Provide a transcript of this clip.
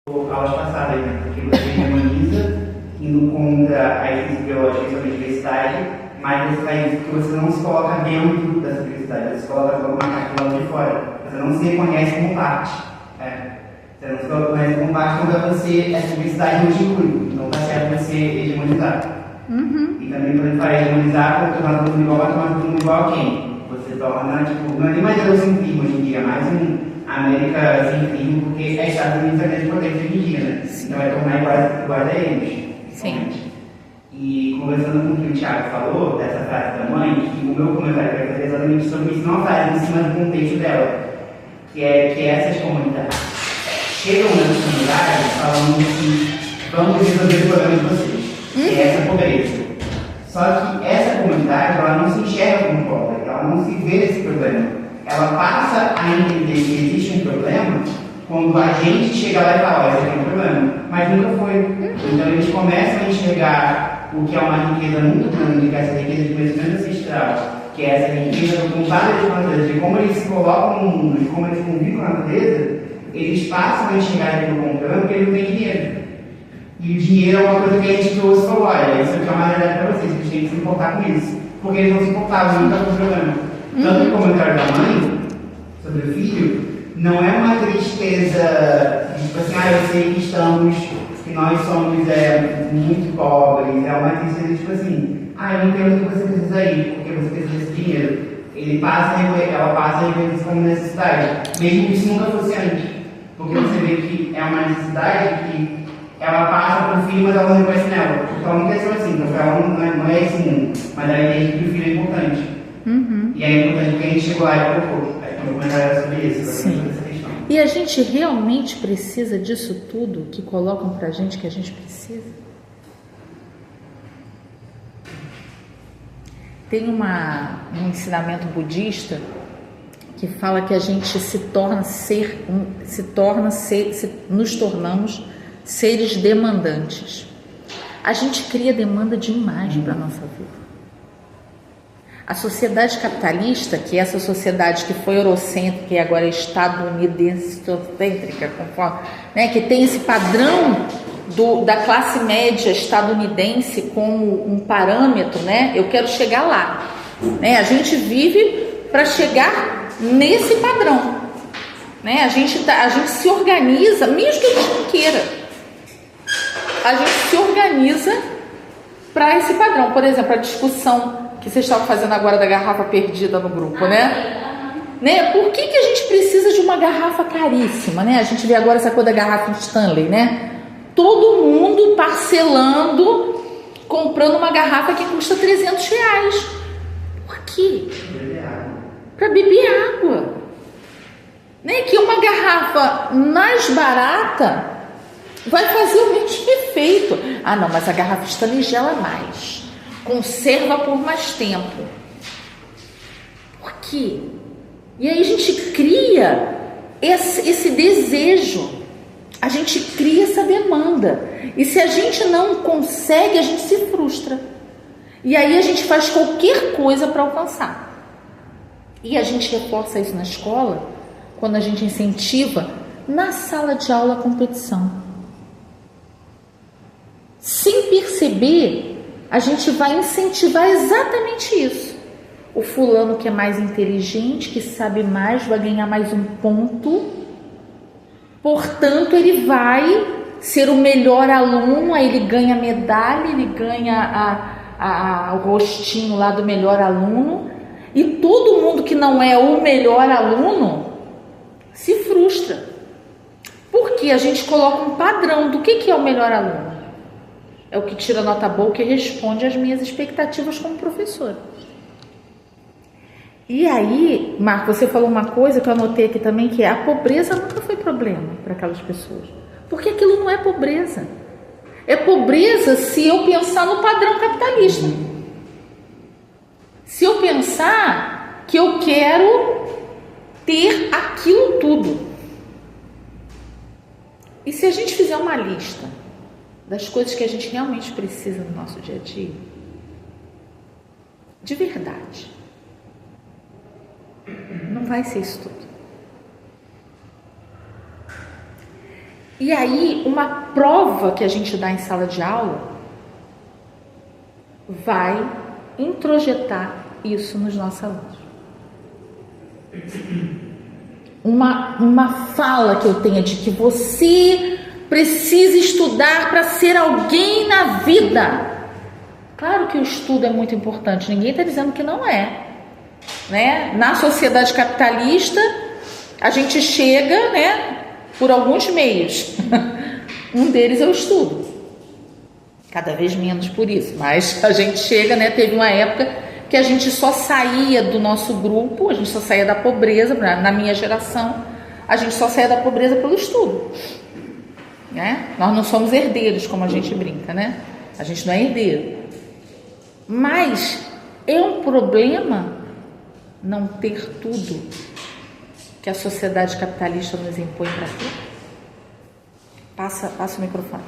aulas passadas, né? Porque você demoniza, indo contra a essência biológica sobre a diversidade, mas você faz isso porque você não se coloca dentro da diversidade, você se coloca como uma carta de fora. Você não se reconhece como parte. Você não se reconhece como parte quando você, essa diversidade não te inclui. Não está certo você hegemonizar. E também quando ele fala hegemonizar, quando tornar todo mundo igual, vai tornar todo mundo igual a quem? Você torna, tipo, não é nem mais eurocentrismo hoje em dia, é mais América centrismo, porque é Estados Unidos a grande potência hoje em dia, né? Então vai tornar iguais a eles. Sim. E conversando com o que o Thiago falou, dessa frase da mãe, que o meu comentário vai fazer exatamente sobre isso, não faz em cima do contexto dela, que é que essas comunidades chegam nas comunidades falando que vamos resolver o problema de vocês, que é essa pobreza. Só que essa comunidade, ela não se enxerga como pobre, ela não se vê esse problema. Ela passa a entender que existe um problema quando a gente chega lá e fala, olha, esse aqui é um problema, mas nunca foi. Então eles começam a enxergar o que é uma riqueza muito grande, que é essa riqueza de conhecimento ancestral, que é essa riqueza do contato de natureza, de como eles se colocam no mundo, de como eles convivem com a natureza, eles passam a enxergar aquilo como problema porque eles não têm dinheiro. E o dinheiro é uma coisa que a gente trouxe e falou, olha, isso aqui é uma realidade para vocês, vocês têm que se importar com isso. Porque eles não se importavam nunca com o problema. Tanto que o comentário da mãe sobre o filho não é uma tristeza, tipo assim, eu sei que nós somos muito pobres, é uma tristeza tipo assim, eu entendo que você precisa ir, porque você precisa desse dinheiro. Ela passa a rever isso como necessidade, mesmo que isso nunca fosse antes. Porque você vê que é uma necessidade que ela passa para o filho, mas ela não reconhece nela. Então ela não quer ser assim, então para ela não é esse mundo, mas ela entende que o filho é importante. E é importante porque a gente chegou lá e colocou. Aí eu comentário sobre isso, sobre essa questão. E a gente realmente precisa disso tudo que colocam pra gente que a gente precisa? Tem um ensinamento budista que fala que a gente nos tornamos seres demandantes. A gente cria demanda demais para a nossa vida. A sociedade capitalista, que é essa sociedade que foi eurocêntrica e agora é estadunidense-cêntrica, conforme, né, que tem esse padrão da classe média estadunidense como um parâmetro, né? Eu quero chegar lá. Né? A gente vive para chegar nesse padrão. Né? A gente se organiza, mesmo que a gente não queira. A gente se organiza para esse padrão. Por exemplo, a discussão que vocês estavam fazendo agora da garrafa perdida no grupo, né? Por que a gente precisa de uma garrafa caríssima, né? A gente vê agora essa coisa da garrafa Stanley, né? Todo mundo parcelando, comprando uma garrafa que custa R$300. Por quê? Para beber água. Né? Que uma garrafa mais barata vai fazer o mesmo efeito. Não, mas a garrafa Stanley gela mais. Conserva por mais tempo. Por quê? E aí a gente cria esse desejo, a gente cria essa demanda. E se a gente não consegue, a gente se frustra. E aí a gente faz qualquer coisa para alcançar. E a gente reforça isso na escola, quando a gente incentiva na sala de aula a competição. Sem perceber, a gente vai incentivar exatamente isso. O fulano que é mais inteligente, que sabe mais, vai ganhar mais um ponto. Portanto, ele vai ser o melhor aluno, aí ele ganha medalha, ele ganha o rostinho lá do melhor aluno. E todo mundo que não é o melhor aluno se frustra. Porque a gente coloca um padrão do que é o melhor aluno. É o que tira nota boa, que responde às minhas expectativas como professora. E aí, Marco, você falou uma coisa que eu anotei aqui também, que é a pobreza nunca foi problema para aquelas pessoas. Porque aquilo não é pobreza. É pobreza se eu pensar no padrão capitalista. Se eu pensar que eu quero ter aquilo tudo. E se a gente fizer uma lista das coisas que a gente realmente precisa no nosso dia a dia, de verdade, não vai ser isso tudo. E aí, uma prova que a gente dá em sala de aula vai introjetar isso nos nossos alunos. Uma fala que eu tenho de que você precisa estudar para ser alguém na vida. Claro que o estudo é muito importante, ninguém está dizendo que não é, né? Na sociedade capitalista, a gente chega, né, por alguns meios. Um deles é o estudo. Cada vez menos por isso, mas a gente chega, né? Teve uma época que a gente só saía do nosso grupo, a gente só saía da pobreza, na minha geração, a gente só saía da pobreza pelo estudo, né? Nós não somos herdeiros, como a gente brinca, né? A gente não é herdeiro. Mas é um problema não ter tudo que a sociedade capitalista nos impõe para ter. Passa o microfone.